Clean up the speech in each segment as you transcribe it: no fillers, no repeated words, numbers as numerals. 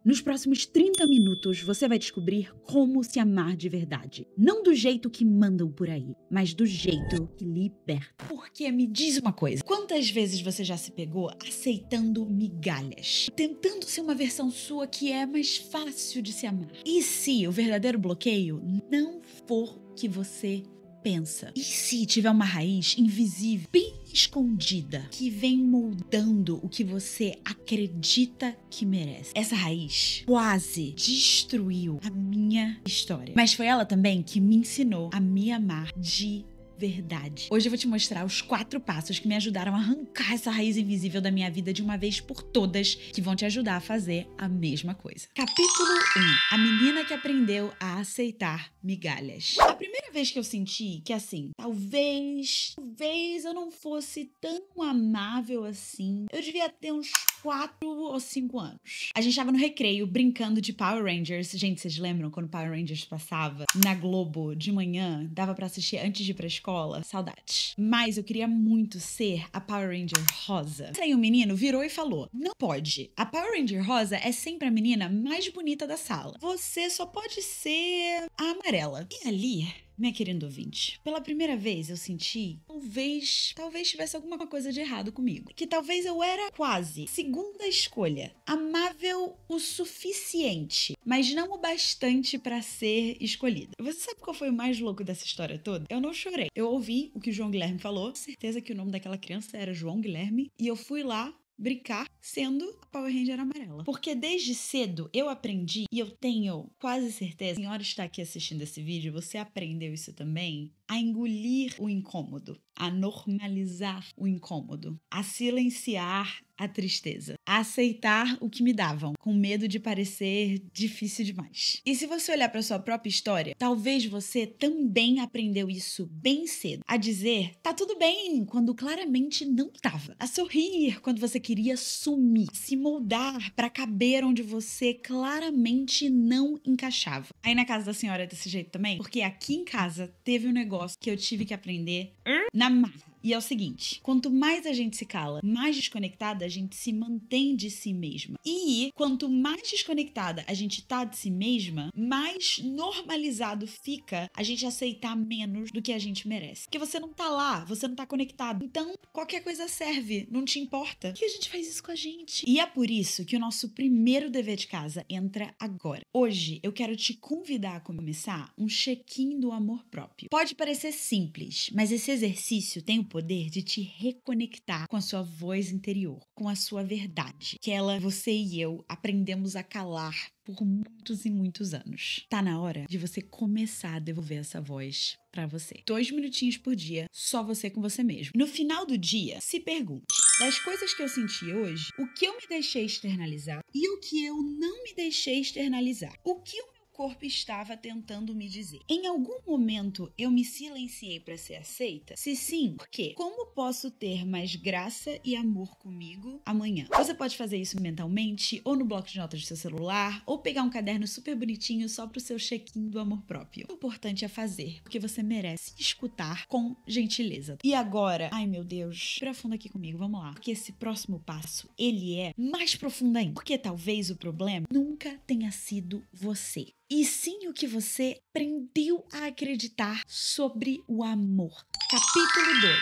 Nos próximos 30 minutos, você vai descobrir como se amar de verdade. Não do jeito que mandam por aí, mas do jeito que liberta. Porque me diz uma coisa, quantas vezes você já se pegou aceitando migalhas? Tentando ser uma versão sua que é mais fácil de se amar? E se o verdadeiro bloqueio não for o que você pensa? E se tiver uma raiz invisível, bem escondida, que vem moldando o que você acredita que merece? Essa raiz quase destruiu a minha história, mas foi ela também que me ensinou a me amar de verdade. Hoje eu vou te mostrar os 4 passos que me ajudaram a arrancar essa raiz invisível da minha vida de uma vez por todas, que vão te ajudar a fazer a mesma coisa. Capítulo 1. A menina que aprendeu a aceitar migalhas. A primeira vez que eu senti que assim, talvez eu não fosse tão amável assim, eu devia ter uns 4 ou 5 anos. A gente tava no recreio brincando de Power Rangers. Gente, vocês lembram quando Power Rangers passava na Globo de manhã? Dava pra assistir antes de ir pra escola? Saudades. Mas eu queria muito ser a Power Ranger rosa. Aí um menino virou e falou: não pode. A Power Ranger rosa é sempre a menina mais bonita da sala. Você só pode ser a amarela. E ali, minha querida ouvinte, pela primeira vez eu senti, talvez tivesse alguma coisa de errado comigo. Que talvez eu era quase segunda escolha. Amável o suficiente, mas não o bastante pra ser escolhida. Você sabe qual foi o mais louco dessa história toda? Eu não chorei. Eu ouvi o que o João Guilherme falou, certeza que o nome daquela criança era João Guilherme, e eu fui lá brincar sendo a Power Ranger amarela. Porque desde cedo eu aprendi, e eu tenho quase certeza, a senhora está aqui assistindo esse vídeo, você aprendeu isso também, a engolir o incômodo, a normalizar o incômodo, a silenciar a tristeza, a aceitar o que me davam, com medo de parecer difícil demais. E se você olhar para sua própria história, talvez você também aprendeu isso bem cedo, a dizer tá tudo bem quando claramente não tava, a sorrir quando você queria sumir, se moldar para caber onde você claramente não encaixava. Aí na casa da senhora é desse jeito também? Porque aqui em casa teve um negócio que eu tive que aprender na marra. E é o seguinte, quanto mais a gente se cala, mais desconectada a gente se mantém de si mesma. E quanto mais desconectada a gente tá de si mesma, mais normalizado fica a gente aceitar menos do que a gente merece. Porque você não tá lá, você não tá conectado. Então, qualquer coisa serve, não te importa. Por que a gente faz isso com a gente? E é por isso que o nosso primeiro dever de casa entra agora. Hoje, eu quero te convidar a começar um check-in do amor próprio. Pode parecer simples, mas esse exercício tem o poder de te reconectar com a sua voz interior, com a sua verdade, que você e eu aprendemos a calar por muitos e muitos anos. Tá na hora de você começar a devolver essa voz pra você. 2 minutinhos por dia, só você com você mesmo. No final do dia, se pergunte: das coisas que eu senti hoje, o que eu me deixei externalizar e o que eu não me deixei externalizar? O que o corpo estava tentando me dizer? Em algum momento eu me silenciei para ser aceita? Se sim, por quê? Como posso ter mais graça e amor comigo amanhã? Você pode fazer isso mentalmente, ou no bloco de notas do seu celular, ou pegar um caderno super bonitinho só pro seu check-in do amor próprio. O importante é fazer, porque você merece escutar com gentileza. E agora, ai meu Deus, respira fundo aqui comigo, vamos lá. Porque esse próximo passo, ele é mais profundo ainda. Porque talvez o problema nunca tenha sido você, e sim o que você aprendeu a acreditar sobre o amor. Capítulo 2.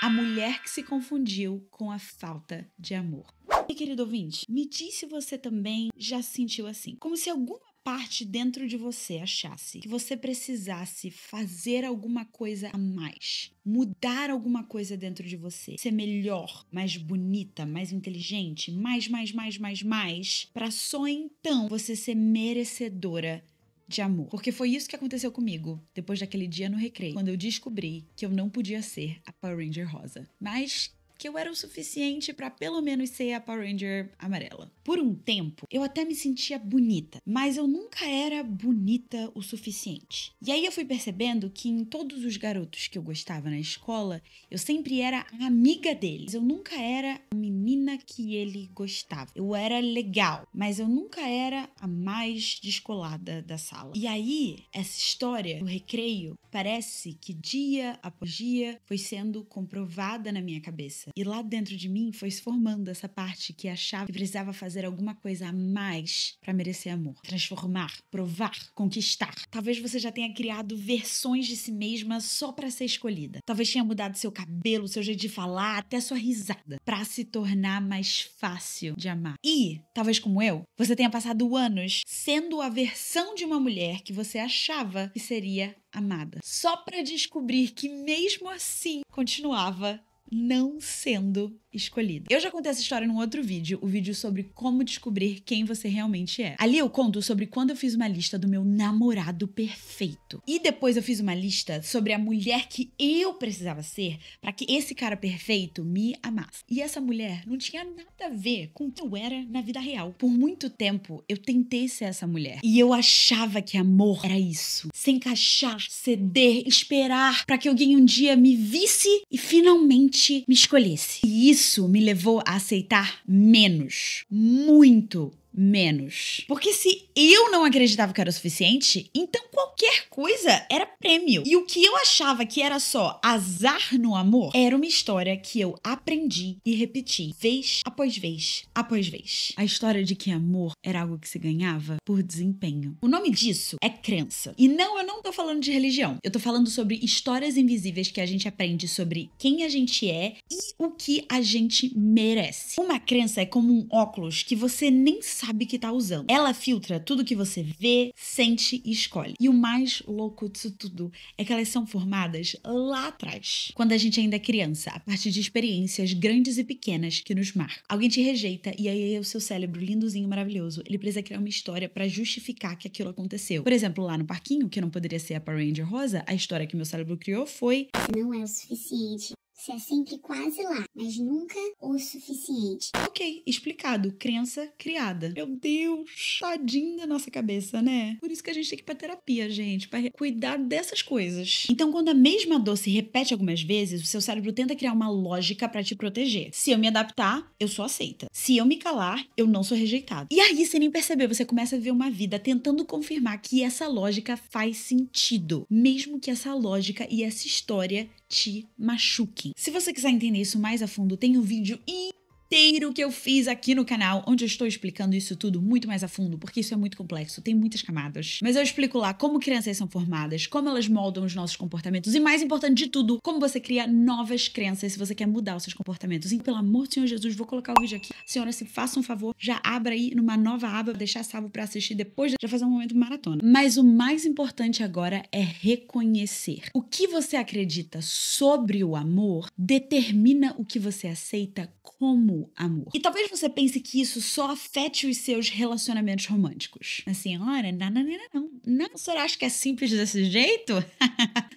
A mulher que se confundiu com a falta de amor. E querido ouvinte, me diz se você também já se sentiu assim. Como se alguma parte dentro de você achasse que você precisasse fazer alguma coisa a mais, mudar alguma coisa dentro de você, ser melhor, mais bonita, mais inteligente, mais, para só então você ser merecedora de amor. Porque foi isso que aconteceu comigo depois daquele dia no recreio, quando eu descobri que eu não podia ser a Power Ranger rosa, mas que eu era o suficiente pra pelo menos ser a Power Ranger amarela. Por um tempo, eu até me sentia bonita, mas eu nunca era bonita o suficiente. E aí eu fui percebendo que em todos os garotos que eu gostava na escola, eu sempre era a amiga deles. Eu nunca era a menina que ele gostava. Eu era legal, mas eu nunca era a mais descolada da sala. E aí, essa história do recreio parece que dia após dia foi sendo comprovada na minha cabeça. E lá dentro de mim foi se formando essa parte que achava que precisava fazer alguma coisa a mais pra merecer amor. Transformar, provar, conquistar. Talvez você já tenha criado versões de si mesma só pra ser escolhida. Talvez tenha mudado seu cabelo, seu jeito de falar, até sua risada, pra se tornar mais fácil de amar. E, talvez como eu, você tenha passado anos sendo a versão de uma mulher que você achava que seria amada. Só pra descobrir que mesmo assim continuava não sendo escolhida. Eu já contei essa história num outro vídeo, o vídeo sobre como descobrir quem você realmente é. Ali eu conto sobre quando eu fiz uma lista do meu namorado perfeito. E depois eu fiz uma lista sobre a mulher que eu precisava ser para que esse cara perfeito me amasse. E essa mulher não tinha nada a ver com o que eu era na vida real. Por muito tempo eu tentei ser essa mulher. E eu achava que amor era isso. Se encaixar, ceder, esperar para que alguém um dia me visse e finalmente me escolhesse. E isso me levou a aceitar menos, muito menos. Porque se eu não acreditava que era o suficiente, então qualquer coisa era prêmio. E o que eu achava que era só azar no amor era uma história que eu aprendi e repeti vez após vez após vez. A história de que amor era algo que se ganhava por desempenho. O nome disso é crença. E não, eu não tô falando de religião. Eu tô falando sobre histórias invisíveis que a gente aprende sobre quem a gente é e o que a gente merece. Uma crença é como um óculos que você nem sabe que tá usando. Ela filtra tudo que você vê, sente e escolhe. E o mais louco disso tudo é que elas são formadas lá atrás, quando a gente ainda é criança, a partir de experiências grandes e pequenas que nos marcam. Alguém te rejeita e aí o seu cérebro lindozinho, maravilhoso, ele precisa criar uma história pra justificar que aquilo aconteceu. Por exemplo, lá no parquinho, que não poderia ser a Power Ranger rosa, a história que meu cérebro criou foi: não é o suficiente. Você é sempre quase lá, mas nunca o suficiente. Ok, explicado. Crença criada. Meu Deus, tadinho da nossa cabeça, né? Por isso que a gente tem que ir pra terapia, gente, pra cuidar dessas coisas. Então, quando a mesma dor se repete algumas vezes, o seu cérebro tenta criar uma lógica pra te proteger. Se eu me adaptar, eu sou aceita. Se eu me calar, eu não sou rejeitado. E aí, sem nem perceber, você começa a viver uma vida tentando confirmar que essa lógica faz sentido, mesmo que essa lógica e essa história te machuquem. Se você quiser entender isso mais a fundo, tem um vídeo inteiro que eu fiz aqui no canal, onde eu estou explicando isso tudo muito mais a fundo, porque isso é muito complexo, tem muitas camadas. Mas eu explico lá como crianças são formadas, como elas moldam os nossos comportamentos e, mais importante de tudo, como você cria novas crenças se você quer mudar os seus comportamentos. E, pelo amor do Senhor Jesus, vou colocar o vídeo aqui. Senhora, se faça um favor, já abra aí numa nova aba, deixar salvo pra assistir depois, já fazer um momento maratona. Mas o mais importante agora é reconhecer. O que você acredita sobre o amor determina o que você aceita como amor. E talvez você pense que isso só afete os seus relacionamentos românticos. Assim, olha, não. Você acha que é simples desse jeito?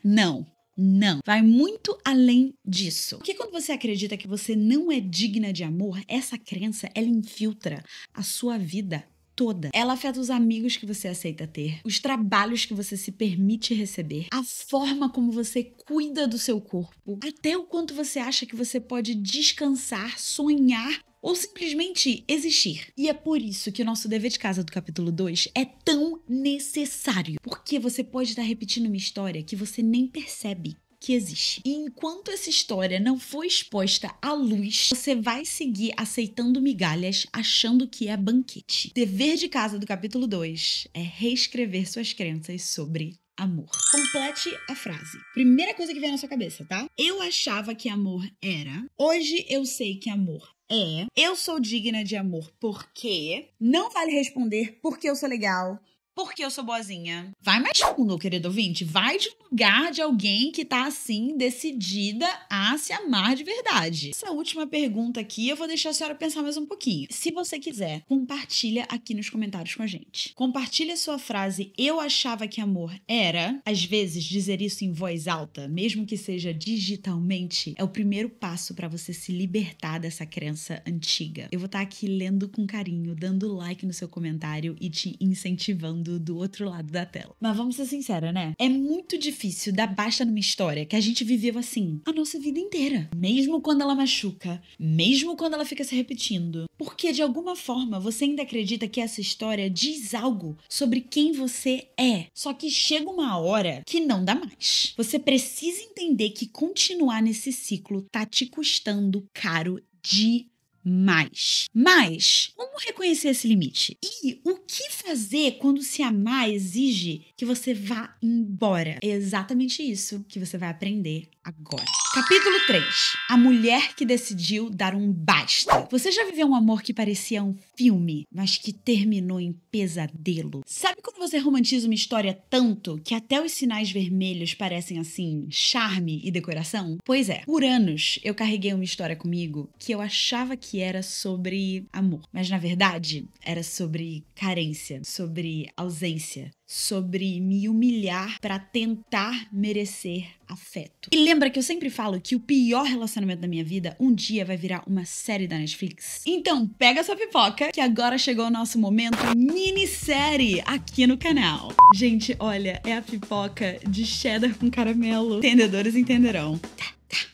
Não. Não. Vai muito além disso. Porque quando você acredita que você não é digna de amor, essa crença, ela infiltra a sua vida toda. Ela afeta os amigos que você aceita ter, os trabalhos que você se permite receber, a forma como você cuida do seu corpo, até o quanto você acha que você pode descansar, sonhar ou simplesmente existir. E é por isso que o nosso dever de casa do capítulo 2 é tão necessário, porque você pode estar repetindo uma história que você nem percebe que existe. E enquanto essa história não for exposta à luz, você vai seguir aceitando migalhas, achando que é banquete. Dever de casa do capítulo 2 é reescrever suas crenças sobre amor. Complete a frase. Primeira coisa que vem na sua cabeça, tá? Eu achava que amor era. Hoje eu sei que amor é. Eu sou digna de amor porque. Não vale responder porque eu sou legal, porque eu sou boazinha. Vai mais fundo, querido ouvinte. Vai de lugar de alguém que tá, assim, decidida a se amar de verdade. Essa última pergunta aqui, eu vou deixar a senhora pensar mais um pouquinho. Se você quiser, compartilha aqui nos comentários com a gente. Compartilha sua frase, eu achava que amor era. Às vezes, dizer isso em voz alta, mesmo que seja digitalmente, é o primeiro passo pra você se libertar dessa crença antiga. Eu vou estar aqui lendo com carinho, dando like no seu comentário e te incentivando esperando do outro lado da tela. Mas vamos ser sinceros, né? É muito difícil dar basta numa história que a gente viveu assim a nossa vida inteira. Mesmo quando ela machuca, mesmo quando ela fica se repetindo. Porque de alguma forma você ainda acredita que essa história diz algo sobre quem você é. Só que chega uma hora que não dá mais. Você precisa entender que continuar nesse ciclo tá te custando caro demais. Mas, como reconhecer esse limite? E o que fazer quando se amar exige que você vá embora? É exatamente isso que você vai aprender agora. Capítulo 3. A mulher que decidiu dar um basta. Você já viveu um amor que parecia um filme, mas que terminou em pesadelo? Sabe quando você romantiza uma história tanto que até os sinais vermelhos parecem assim, charme e decoração? Pois é, por anos eu carreguei uma história comigo que eu achava que era sobre amor, mas na verdade era sobre carência, sobre ausência, sobre me humilhar pra tentar merecer afeto. E lembra que eu sempre falo que o pior relacionamento da minha vida um dia vai virar uma série da Netflix? Então pega sua pipoca que agora chegou o nosso momento minissérie aqui no canal. Gente, olha, é a pipoca de cheddar com caramelo. Entendedores entenderão.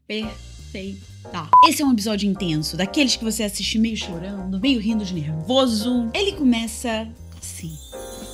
Perfeita. Esse é um episódio intenso, daqueles que você assiste meio chorando, meio rindo de nervoso. Ele começa assim.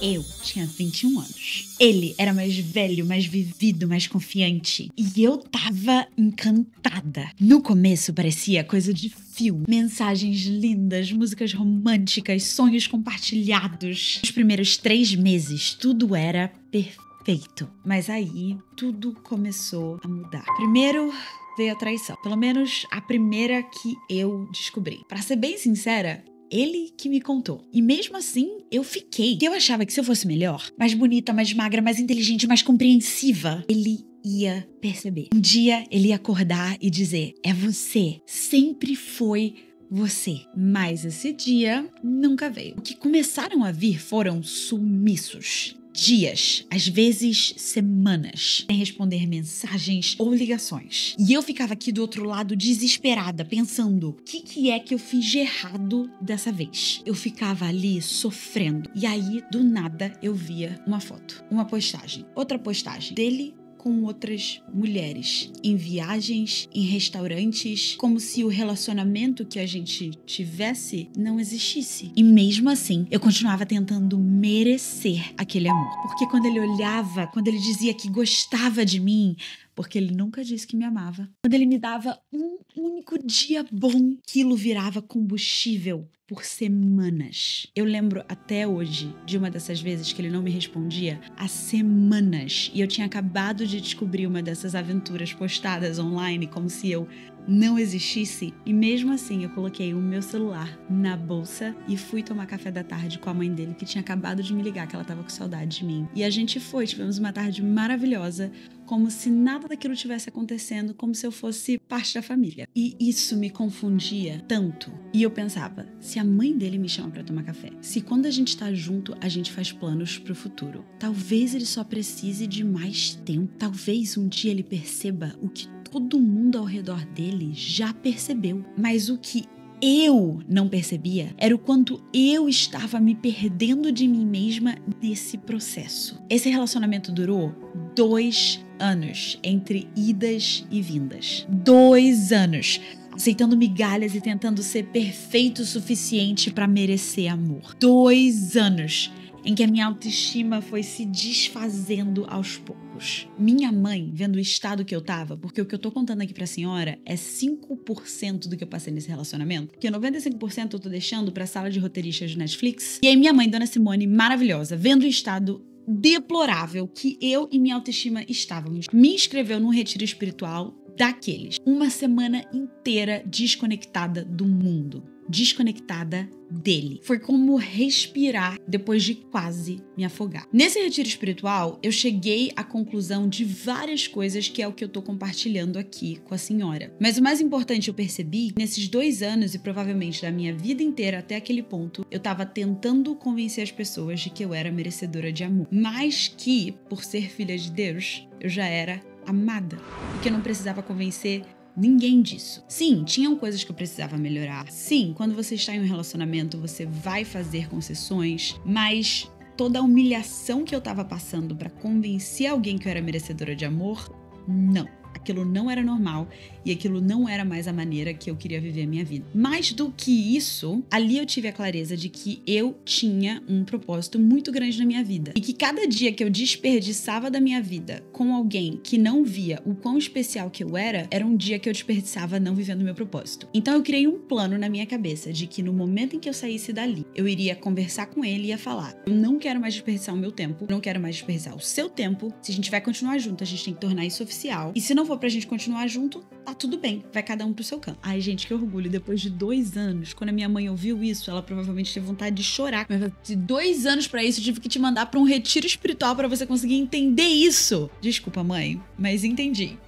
Eu tinha 21 anos. Ele era mais velho, mais vivido, mais confiante. E eu tava encantada. No começo parecia coisa de filme. Mensagens lindas, músicas românticas, sonhos compartilhados. Nos primeiros 3 meses, tudo era perfeito. Mas aí, tudo começou a mudar. Primeiro veio a traição. Pelo menos a primeira que eu descobri. Pra ser bem sincera, ele que me contou. E mesmo assim, eu fiquei. Eu achava que se eu fosse melhor, mais bonita, mais magra, mais inteligente, mais compreensiva, ele ia perceber. Um dia, ele ia acordar e dizer, é você. Sempre foi você. Mas esse dia nunca veio. O que começaram a vir foram sumiços. Dias, às vezes semanas, sem responder mensagens ou ligações. E eu ficava aqui do outro lado desesperada, pensando, o que é que eu fiz de errado dessa vez? Eu ficava ali sofrendo. E aí, do nada, eu via uma foto, uma postagem, outra postagem dele com outras mulheres, em viagens, em restaurantes, como se o relacionamento que a gente tivesse não existisse. E mesmo assim, eu continuava tentando merecer aquele amor. Porque quando ele olhava, quando ele dizia que gostava de mim, porque ele nunca disse que me amava, quando ele me dava um único dia bom, aquilo virava combustível por semanas. Eu lembro até hoje de uma dessas vezes que ele não me respondia há semanas. E eu tinha acabado de descobrir uma dessas aventuras postadas online como se eu não existisse. E mesmo assim eu coloquei o meu celular na bolsa e fui tomar café da tarde com a mãe dele, que tinha acabado de me ligar, que ela tava com saudade de mim. E a gente tivemos uma tarde maravilhosa, como se nada daquilo tivesse acontecendo, como se eu fosse parte da família. E isso me confundia tanto. E eu pensava, se a mãe dele me chama pra tomar café, se quando a gente tá junto, a gente faz planos pro futuro, talvez ele só precise de mais tempo. Talvez um dia ele perceba o que todo mundo ao redor dele já percebeu. Mas o que eu não percebia era o quanto eu estava me perdendo de mim mesma nesse processo. Esse relacionamento durou 2 anos, entre idas e vindas. 2 anos. Aceitando migalhas e tentando ser perfeito o suficiente para merecer amor. 2 anos em que a minha autoestima foi se desfazendo aos poucos. Minha mãe, vendo o estado que eu tava, porque o que eu tô contando aqui pra senhora é 5% do que eu passei nesse relacionamento, porque 95% eu tô deixando pra sala de roteiristas de Netflix. E aí minha mãe, Dona Simone, maravilhosa, vendo o estado deplorável que eu e minha autoestima estávamos, me inscreveu num retiro espiritual daqueles. 1 semana inteira desconectada do mundo. Desconectada dele. Foi como respirar depois de quase me afogar. Nesse retiro espiritual, eu cheguei à conclusão de várias coisas que é o que eu tô compartilhando aqui com a senhora. Mas o mais importante eu percebi, nesses 2 anos e provavelmente da minha vida inteira até aquele ponto, eu tava tentando convencer as pessoas de que eu era merecedora de amor. Mas que, por ser filha de Deus, eu já era amada. E que eu não precisava convencer ninguém disso. Sim, tinham coisas que eu precisava melhorar. Sim, quando você está em um relacionamento, você vai fazer concessões, mas toda a humilhação que eu tava passando pra convencer alguém que eu era merecedora de amor, não. Aquilo não era normal e aquilo não era mais a maneira que eu queria viver a minha vida. Mais do que isso, ali eu tive a clareza de que eu tinha um propósito muito grande na minha vida. E que cada dia que eu desperdiçava da minha vida com alguém que não via o quão especial que eu era um dia que eu desperdiçava não vivendo o meu propósito. Então eu criei um plano na minha cabeça de que no momento em que eu saísse dali, eu iria conversar com ele e ia falar: eu não quero mais desperdiçar o meu tempo, não quero mais desperdiçar o seu tempo. Se a gente vai continuar junto, a gente tem que tornar isso oficial. E se não for pra gente continuar junto, tá tudo bem. Vai cada um pro seu canto. Ai, gente, que orgulho. Depois de 2 anos, quando a minha mãe ouviu isso, ela provavelmente teve vontade de chorar. Mas de 2 anos pra isso, eu tive que te mandar pra um retiro espiritual pra você conseguir entender isso. Desculpa, mãe, mas entendi.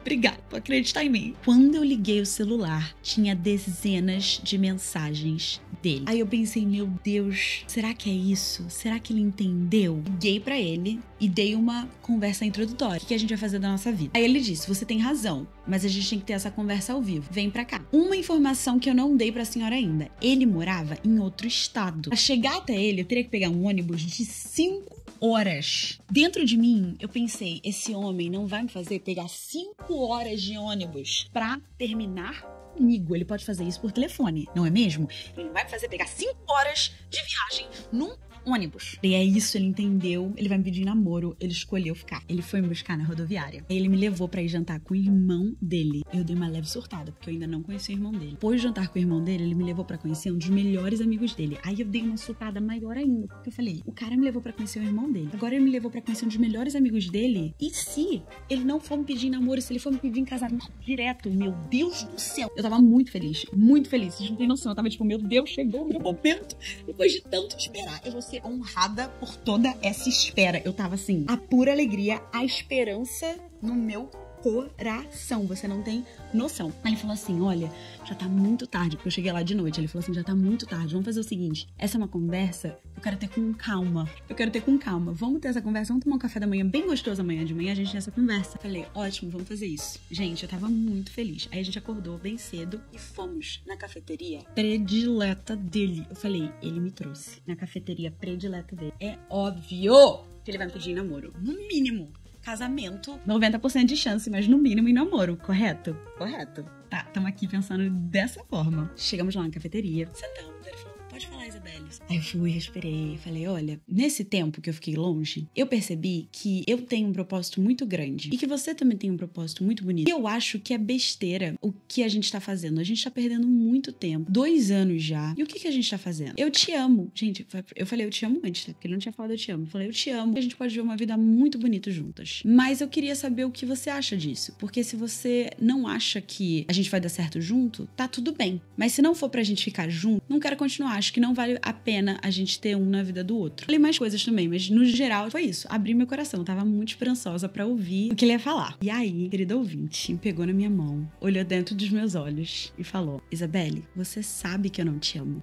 Obrigada por acreditar em mim. Quando eu liguei o celular, tinha dezenas de mensagens dele. Aí eu pensei, meu Deus, será que é isso? Será que ele entendeu? Liguei pra ele e dei uma conversa introdutória. O que a gente vai fazer da nossa vida? Aí ele disse, você tem razão, mas a gente tem que ter essa conversa ao vivo. Vem pra cá. Uma informação que eu não dei pra senhora ainda. Ele morava em outro estado. Pra chegar até ele, eu teria que pegar um ônibus de 5 horas. Dentro de mim, eu pensei, esse homem não vai me fazer pegar 5 horas de ônibus pra terminar comigo. Ele pode fazer isso por telefone, não é mesmo? Ele vai me fazer pegar 5 horas de viagem num ônibus. E é isso, ele entendeu. Ele vai me pedir namoro. Ele escolheu ficar. Ele foi me buscar na rodoviária. Aí ele me levou pra ir jantar com o irmão dele. Eu dei uma leve surtada, porque eu ainda não conhecia o irmão dele. Depois de jantar com o irmão dele, ele me levou pra conhecer um dos melhores amigos dele. Aí eu dei uma surtada maior ainda, porque eu falei, o cara me levou pra conhecer o irmão dele. Agora ele me levou pra conhecer um dos melhores amigos dele. E se ele não for me pedir namoro, se ele for me pedir em casamento direto? Meu Deus do céu. Eu tava muito feliz. Muito feliz. Vocês não têm noção. Eu tava tipo, meu Deus, chegou o meu momento. Depois de tanto esperar, eu vou ser honrada por toda essa espera. Eu tava assim, a pura alegria, a esperança no meu coração. Você não tem noção. Aí ele falou assim, olha, já tá muito tarde, porque eu cheguei lá de noite. Ele falou assim, já tá muito tarde, vamos fazer o seguinte, essa é uma conversa que eu quero ter com calma. Eu quero ter com calma. Vamos ter essa conversa, vamos tomar um café da manhã bem gostoso amanhã de manhã, a gente tem essa conversa. Eu falei, ótimo, vamos fazer isso. Gente, eu tava muito feliz. Aí a gente acordou bem cedo e fomos na cafeteria predileta dele. Eu falei, ele me trouxe na cafeteria predileta dele. É óbvio que ele vai me pedir namoro. No mínimo. Casamento, 90% de chance, mas no mínimo em namoro, correto? Correto. Tá, estamos aqui pensando dessa forma. Chegamos lá na cafeteria, sentamos, ele falou, pode falar, Isabelle. Aí eu fui, respirei, falei, olha, nesse tempo que eu fiquei longe, eu percebi que eu tenho um propósito muito grande e que você também tem um propósito muito bonito. E eu acho que é besteira o que a gente tá fazendo. A gente tá perdendo muito tempo. 2 anos já. E o que a gente tá fazendo? Eu te amo. Gente, eu falei eu te amo antes, né? Porque ele não tinha falado eu te amo. Eu falei eu te amo. A gente pode ver uma vida muito bonita juntas. Mas eu queria saber o que você acha disso. Porque se você não acha que a gente vai dar certo junto, tá tudo bem. Mas se não for pra gente ficar junto, não quero continuar. Acho que não vale a pena a gente ter um na vida do outro. Falei mais coisas também, mas no geral foi isso. Abri meu coração. Eu tava muito esperançosa pra ouvir o que ele ia falar. E aí, querido ouvinte, pegou na minha mão, olhou dentro dos meus olhos e falou, Isabelle, você sabe que eu não te amo.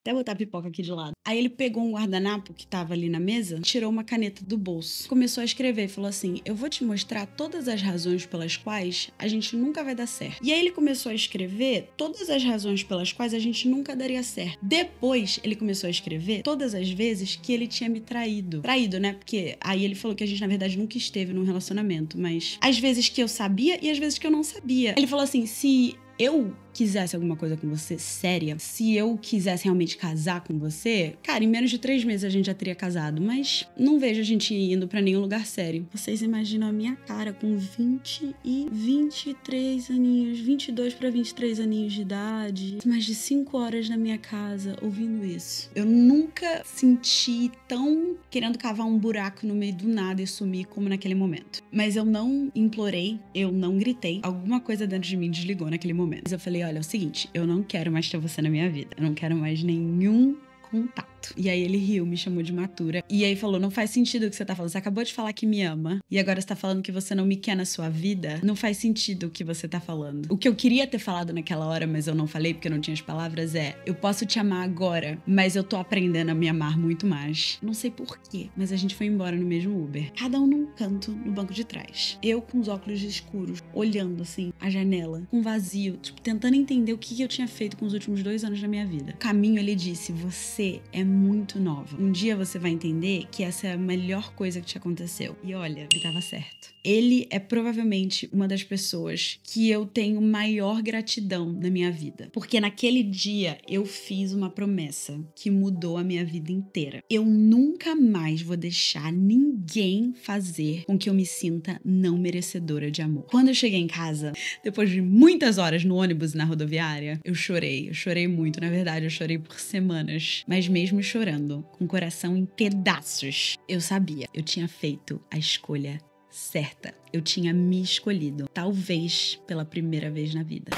Até botar a pipoca aqui de lado. Aí ele pegou um guardanapo que tava ali na mesa, tirou uma caneta do bolso, começou a escrever e falou assim, eu vou te mostrar todas as razões pelas quais a gente nunca vai dar certo. E aí ele começou a escrever todas as razões pelas quais a gente nunca daria certo. Depois ele começou a escrever todas as vezes que ele tinha me traído. Traído, né? Porque aí ele falou que a gente na verdade nunca esteve num relacionamento, mas às vezes que eu sabia e às vezes que eu não sabia. Ele falou assim, se eu quisesse alguma coisa com você séria, se eu quisesse realmente casar com você, cara, em menos de 3 meses a gente já teria casado, mas não vejo a gente indo pra nenhum lugar sério. Vocês imaginam a minha cara com 20 e 23 aninhos, 22 pra 23 aninhos de idade, mais de 5 horas na minha casa ouvindo isso. Eu nunca senti tão querendo cavar um buraco no meio do nada e sumir como naquele momento. Mas eu não implorei, eu não gritei. Alguma coisa dentro de mim desligou naquele momento. Mas eu falei, olha, é o seguinte, eu não quero mais ter você na minha vida. Eu não quero mais nenhum contato. E aí ele riu, me chamou de imatura. E aí falou, não faz sentido o que você tá falando. Você acabou de falar que me ama. E agora você tá falando que você não me quer na sua vida. Não faz sentido o que você tá falando. O que eu queria ter falado naquela hora, mas eu não falei porque eu não tinha as palavras, é, eu posso te amar agora, mas eu tô aprendendo a me amar muito mais. Não sei porquê, mas a gente foi embora no mesmo Uber. Cada um num canto, no banco de trás. Eu com os óculos escuros, olhando assim, a janela, com vazio, tipo, tentando entender o que eu tinha feito com os últimos 2 anos da minha vida. O caminho, ele disse, você é muito nova. Um dia você vai entender que essa é a melhor coisa que te aconteceu. E olha, ele tava certo. Ele é provavelmente uma das pessoas que eu tenho maior gratidão na minha vida. Porque naquele dia eu fiz uma promessa que mudou a minha vida inteira. Eu nunca mais vou deixar ninguém fazer com que eu me sinta não merecedora de amor. Quando eu cheguei em casa, depois de muitas horas no ônibus e na rodoviária, eu chorei muito. Na verdade, eu chorei por semanas. Mas mesmo chorando, com o coração em pedaços, eu sabia, eu tinha feito a escolha certa. Eu tinha me escolhido, talvez pela primeira vez na vida.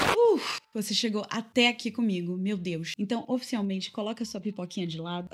Você chegou até aqui comigo, meu Deus. Então, oficialmente, coloca sua pipoquinha de lado.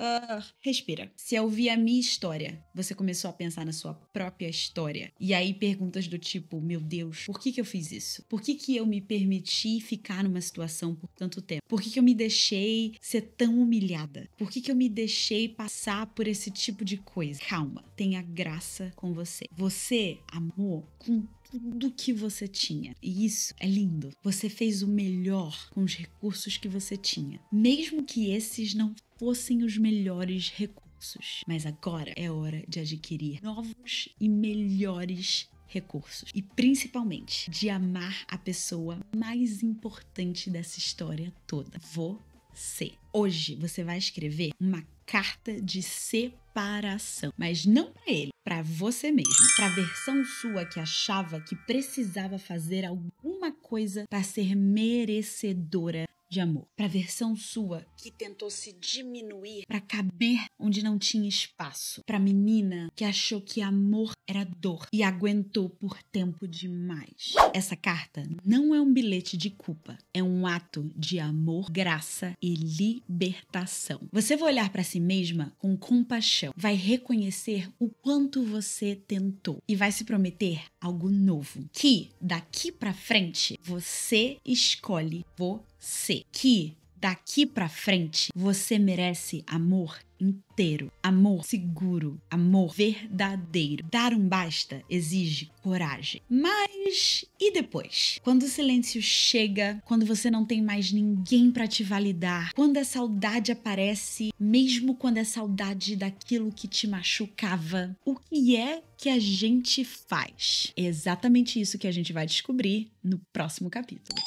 Respira. Se eu ouvir a minha história, você começou a pensar na sua própria história. E aí perguntas do tipo, meu Deus, por que eu fiz isso? Por que eu me permiti ficar numa situação por tanto tempo? Por que eu me deixei ser tão humilhada? Por que eu me deixei passar por esse tipo de coisa? Calma, tenha graça com você. Você amou com tudo que você tinha. E isso é lindo. Você fez o melhor com os recursos que você tinha. Mesmo que esses não fossem os melhores recursos. Mas agora é hora de adquirir novos e melhores recursos. E principalmente de amar a pessoa mais importante dessa história toda. Você. Hoje você vai escrever uma carta de separação, mas não para ele, para você mesmo, para a versão sua que achava que precisava fazer alguma coisa para ser merecedora de amor, para a versão sua que tentou se diminuir para caber onde não tinha espaço, para a menina que achou que amor era dor e aguentou por tempo demais. Essa carta não é um bilhete de culpa, é um ato de amor, graça e libertação. Você vai olhar para si mesma com compaixão, vai reconhecer o quanto você tentou e vai se prometer algo novo, que daqui para frente você escolhe você, que daqui pra frente você merece amor inteiro, amor seguro, amor verdadeiro. Dar um basta exige coragem. Mas e depois? Quando o silêncio chega, quando você não tem mais ninguém pra te validar, quando a saudade aparece, mesmo quando é saudade daquilo que te machucava, o que é que a gente faz? É exatamente isso que a gente vai descobrir no próximo capítulo.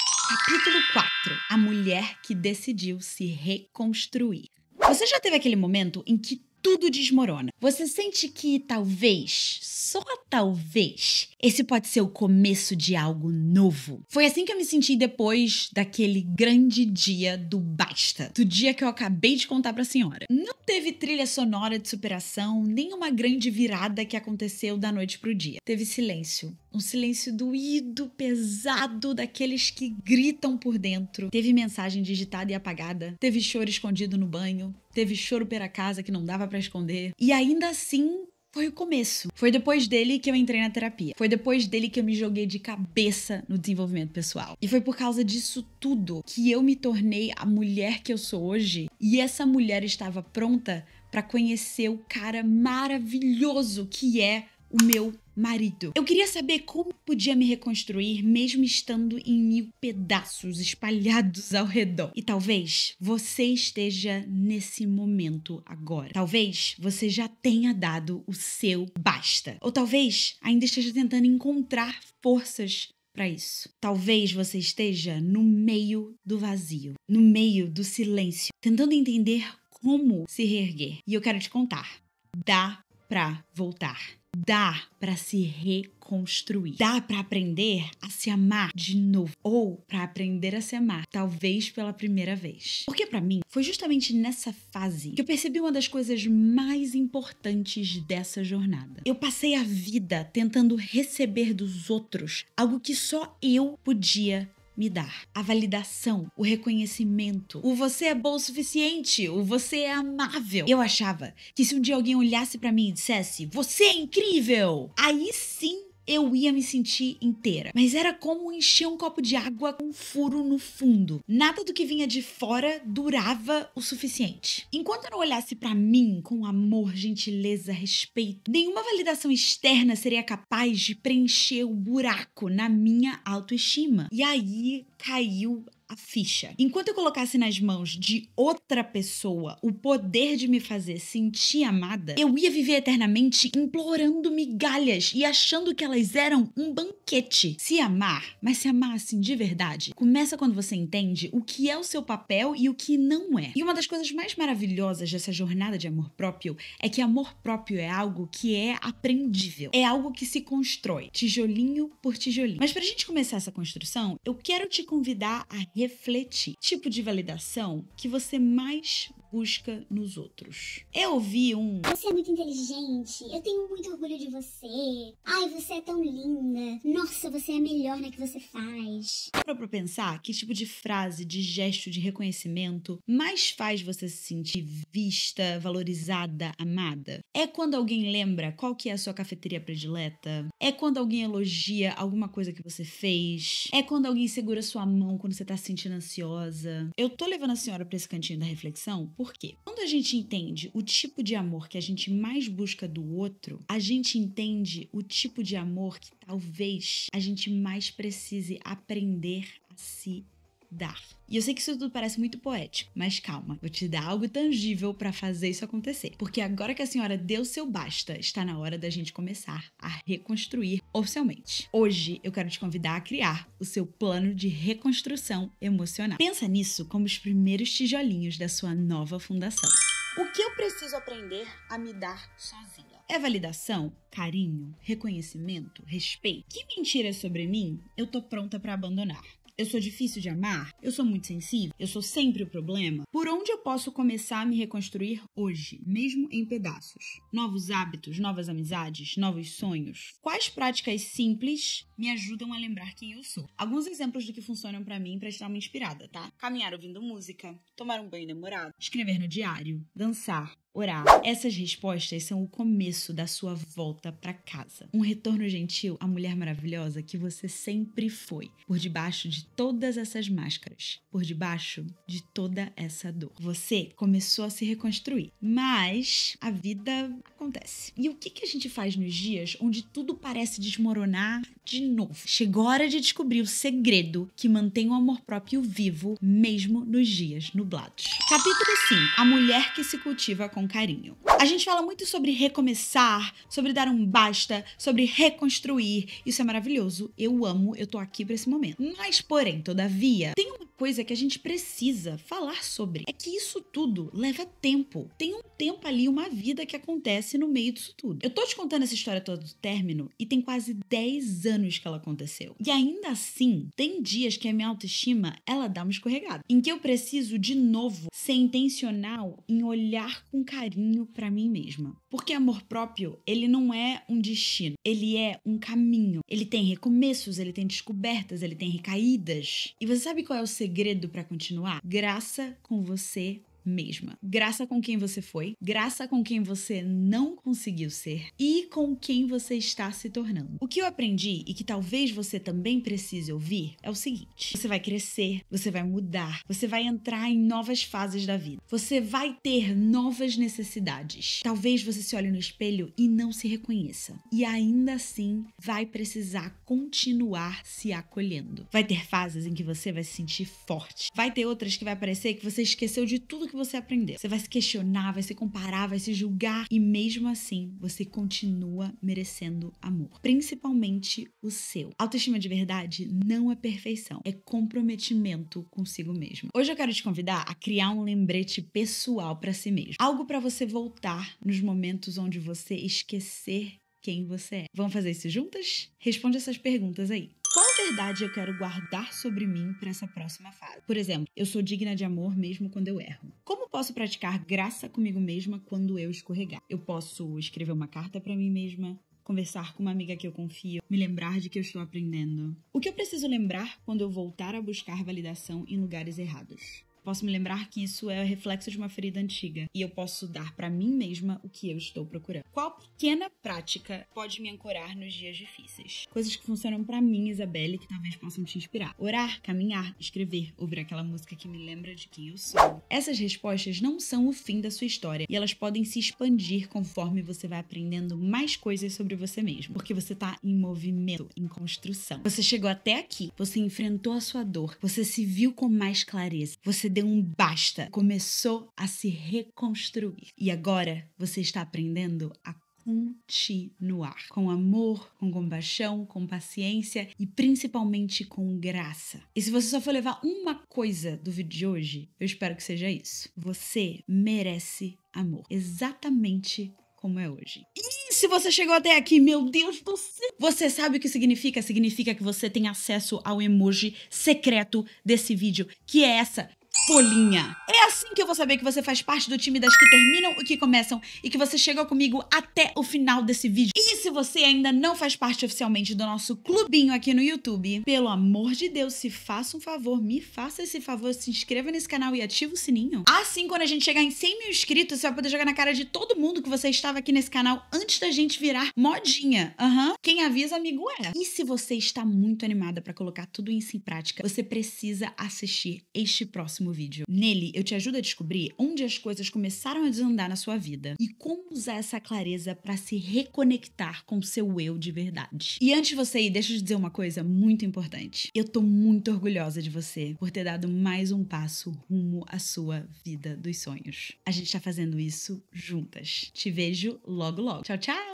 Capítulo 4. A mulher que decidiu se reconstruir. Você já teve aquele momento em que tudo desmorona? Você sente que talvez, só talvez, esse pode ser o começo de algo novo? Foi assim que eu me senti depois daquele grande dia do basta. Do dia que eu acabei de contar pra senhora. Não teve trilha sonora de superação, nem uma grande virada que aconteceu da noite pro dia. Teve silêncio. Um silêncio doído, pesado, daqueles que gritam por dentro. Teve mensagem digitada e apagada. Teve choro escondido no banho. Teve choro pela casa que não dava pra esconder. E ainda assim, foi o começo. Foi depois dele que eu entrei na terapia. Foi depois dele que eu me joguei de cabeça no desenvolvimento pessoal. E foi por causa disso tudo que eu me tornei a mulher que eu sou hoje. E essa mulher estava pronta pra conhecer o cara maravilhoso que é o meu marido. Eu queria saber como podia me reconstruir mesmo estando em 1000 pedaços espalhados ao redor. E talvez você esteja nesse momento agora. Talvez você já tenha dado o seu basta. Ou talvez ainda esteja tentando encontrar forças para isso. Talvez você esteja no meio do vazio, no meio do silêncio, tentando entender como se reerguer. E eu quero te contar. Dá pra voltar. Dá pra se reconstruir. Dá pra aprender a se amar de novo. Ou pra aprender a se amar, talvez pela primeira vez. Porque pra mim, foi justamente nessa fase que eu percebi uma das coisas mais importantes dessa jornada. Eu passei a vida tentando receber dos outros algo que só eu podia me dar. A validação, o reconhecimento, o você é bom o suficiente, o você é amável. Eu achava que se um dia alguém olhasse pra mim e dissesse, você é incrível, aí sim eu ia me sentir inteira. Mas era como encher um copo de água com um furo no fundo. Nada do que vinha de fora durava o suficiente. Enquanto eu não olhasse pra mim com amor, gentileza, respeito, nenhuma validação externa seria capaz de preencher o buraco na minha autoestima. E aí caiu a ficha. Enquanto eu colocasse nas mãos de outra pessoa o poder de me fazer sentir amada, eu ia viver eternamente implorando migalhas e achando que elas eram um banquete. Se amar, mas se amar assim de verdade, começa quando você entende o que é o seu papel e o que não é. E uma das coisas mais maravilhosas dessa jornada de amor próprio é que amor próprio é algo que é aprendível. É algo que se constrói, tijolinho por tijolinho. Mas pra gente começar essa construção, eu quero te convidar a refletir. Tipo de validação que você mais busca nos outros. Eu ouvi Você é muito inteligente, eu tenho muito orgulho de você. Ai, você é tão linda. Nossa, você é melhor no que você faz. Pra pensar que tipo de frase, de gesto, de reconhecimento mais faz você se sentir vista, valorizada, amada? É quando alguém lembra qual que é a sua cafeteria predileta? É quando alguém elogia alguma coisa que você fez? É quando alguém segura sua mão quando você tá se sentindo ansiosa? Eu tô levando a senhora pra esse cantinho da reflexão, por quê? Quando a gente entende o tipo de amor que a gente mais busca do outro, a gente entende o tipo de amor que talvez a gente mais precise aprender a se dar. E eu sei que isso tudo parece muito poético, mas calma, vou te dar algo tangível pra fazer isso acontecer. Porque agora que a senhora deu seu basta, está na hora da gente começar a reconstruir oficialmente. Hoje eu quero te convidar a criar o seu plano de reconstrução emocional. Pensa nisso como os primeiros tijolinhos da sua nova fundação. O que eu preciso aprender a me dar sozinha? É validação, carinho, reconhecimento, respeito? Que mentiras sobre mim eu tô pronta pra abandonar? Eu sou difícil de amar? Eu sou muito sensível? Eu sou sempre o problema? Por onde eu posso começar a me reconstruir hoje, mesmo em pedaços? Novos hábitos, novas amizades, novos sonhos? Quais práticas simples me ajudam a lembrar quem eu sou? Alguns exemplos do que funcionam pra mim pra estar uma inspirada, tá? Caminhar ouvindo música, tomar um banho demorado, escrever no diário, dançar, orar. Essas respostas são o começo da sua volta pra casa. Um retorno gentil à mulher maravilhosa que você sempre foi, por debaixo de todas essas máscaras, por debaixo de toda essa dor. Você começou a se reconstruir, mas a vida acontece. E o que a gente faz nos dias onde tudo parece desmoronar de novo? Chegou a hora de descobrir o segredo que mantém o amor próprio vivo, mesmo nos dias nublados. Capítulo 5. A mulher que se cultiva com carinho. A gente fala muito sobre recomeçar, sobre dar um basta, sobre reconstruir. Isso é maravilhoso. Eu amo, eu tô aqui pra esse momento. Mas, porém, todavia, tem uma coisa que a gente precisa falar sobre. É que isso tudo leva tempo. Tem um tempo ali, uma vida que acontece no meio disso tudo. Eu tô te contando essa história toda do término e tem quase 10 anos que ela aconteceu. E ainda assim, tem dias que a minha autoestima, ela dá uma escorregada. Em que eu preciso, de novo, ser intencional em olhar com carinho pra mim mesma. Porque amor próprio, ele não é um destino. Ele é um caminho. Ele tem recomeços, ele tem descobertas, ele tem recaídas. E você sabe qual é o segredo pra continuar? Graça com você mesma. Graça com quem você foi, graça com quem você não conseguiu ser e com quem você está se tornando. O que eu aprendi e que talvez você também precise ouvir é o seguinte: você vai crescer, você vai mudar, você vai entrar em novas fases da vida, você vai ter novas necessidades. Talvez você se olhe no espelho e não se reconheça e ainda assim vai precisar continuar se acolhendo. Vai ter fases em que você vai se sentir forte, vai ter outras que vai parecer que você esqueceu de tudo que você aprendeu. Você vai se questionar, vai se comparar, vai se julgar e mesmo assim você continua merecendo amor, principalmente o seu. Autoestima de verdade não é perfeição, é comprometimento consigo mesmo. Hoje eu quero te convidar a criar um lembrete pessoal para si mesmo, algo para você voltar nos momentos onde você esquecer quem você é. Vamos fazer isso juntas? Responde essas perguntas aí. Qual verdade eu quero guardar sobre mim para essa próxima fase? Por exemplo, eu sou digna de amor mesmo quando eu erro. Como posso praticar graça comigo mesma quando eu escorregar? Eu posso escrever uma carta para mim mesma, conversar com uma amiga que eu confio, me lembrar de que eu estou aprendendo. O que eu preciso lembrar quando eu voltar a buscar validação em lugares errados? posso me lembrar que isso é reflexo de uma ferida antiga e eu posso dar pra mim mesma o que eu estou procurando. Qual pequena prática pode me ancorar nos dias difíceis? Coisas que funcionam pra mim, Isabelle, que talvez possam te inspirar. Orar, caminhar, escrever, ouvir aquela música que me lembra de quem eu sou. Essas respostas não são o fim da sua história e elas podem se expandir conforme você vai aprendendo mais coisas sobre você mesmo, porque você tá em movimento, em construção. Você chegou até aqui, você enfrentou a sua dor, você se viu com mais clareza, você deu um basta, começou a se reconstruir. E agora você está aprendendo a continuar com amor, com compaixão, com paciência e principalmente com graça. E se você só for levar uma coisa do vídeo de hoje, eu espero que seja isso. Você merece amor, exatamente como é hoje. E se você chegou até aqui, meu Deus do céu, você sabe o que significa? Significa que você tem acesso ao emoji secreto desse vídeo, que é essa folhinha. É assim que eu vou saber que você faz parte do time das que terminam e que começam e que você chegou comigo até o final desse vídeo. E se você ainda não faz parte oficialmente do nosso clubinho aqui no YouTube, pelo amor de Deus, se faça um favor, me faça esse favor, se inscreva nesse canal e ativa o sininho. Assim, quando a gente chegar em 100 mil inscritos, você vai poder jogar na cara de todo mundo que você estava aqui nesse canal antes da gente virar modinha. Quem avisa, amigo é. E se você está muito animada para colocar tudo isso em prática, você precisa assistir este próximo vídeo. Nele, eu te ajudo a descobrir onde as coisas começaram a desandar na sua vida e como usar essa clareza para se reconectar com o seu eu de verdade. E antes de você ir, deixa eu te dizer uma coisa muito importante. Eu tô muito orgulhosa de você por ter dado mais um passo rumo à sua vida dos sonhos. A gente tá fazendo isso juntas. Te vejo logo logo. Tchau, tchau!